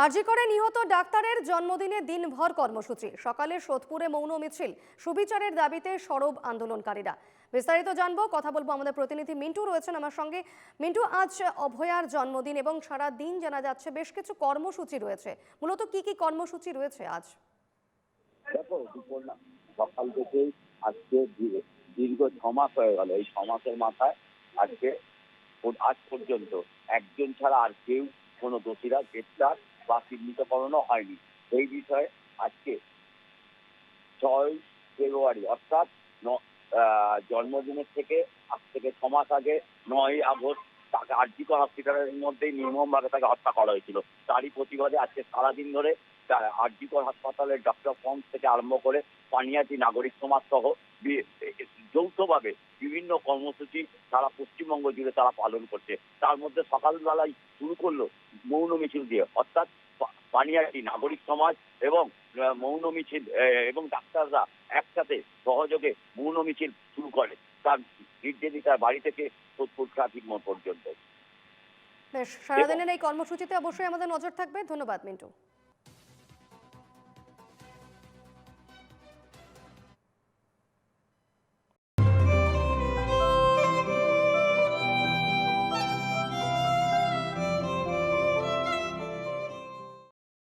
আরজি করে নিহত ডাক্তারের জন্মদিনে দিনভর কর্মসূচি, সকালে সোদপুরে মৌন মিছিল, সুবিচারের দাবিতে সরব আন্দোলনকারীরা। বিস্তারিত জানবো, কথা বলবো, আমাদের প্রতিনিধি মিন্টু রয়েছেন আমার সঙ্গে। মিন্টু, আজ অভয়ার জন্মদিন এবং সারা দিন জানা যাচ্ছে বেশ কিছু কর্মসূচি রয়েছে, মূলত কি কি কর্মসূচি রয়েছে আজ? দেখো দুপুরনা সকাল থেকেই আজকে দীর্ঘ 6 মাস হয়ে গেল। এই 6 মাসের মাথায় আজকে আজ পর্যন্ত একজন ছাড়া আর কেউ কোনো দোষীরা গ্রেপ্তার বা চিহ্নিতকরণও হয়নি। এই বিষয়ে আজকে 6 ফেব্রুয়ারি অর্থাৎ জন্মদিনের থেকে আজ থেকে 6 মাস আগে 9 আগস্ট তাকে আরজিকর হসপিটালের মধ্যেই নির্মমভাবে তাকে হত্যা করা হয়েছিল। তারই প্রতিবাদে আজকে সারাদিন ধরে আরজিকর হাসপাতালের ডক্টর ফর্মস থেকে আরম্ভ করে পানিয়াটি নাগরিক সমাজ সহ যৌথভাবে বিভিন্ন কর্মসূচি সারা পশ্চিমবঙ্গ জুড়ে তারা পালন করছে। তার মধ্যে সকালবেলায় শুরু করলো মৌন মিছিল দিয়ে, অর্থাৎ পানিয়াটি নাগরিক সমাজ এবং মৌন মিছিল এবং ডাক্তাররা একসাথে সহযোগে মৌন মিছিল শুরু করে তার নির্দেশিতার বাড়ি থেকে সোদপুর ট্রাফিক মোড় পর্যন্ত। বেশ, সারাদিনের এই কর্মসূচিতে অবশ্যই আমাদের নজর থাকবে। ধন্যবাদ মিন্টু।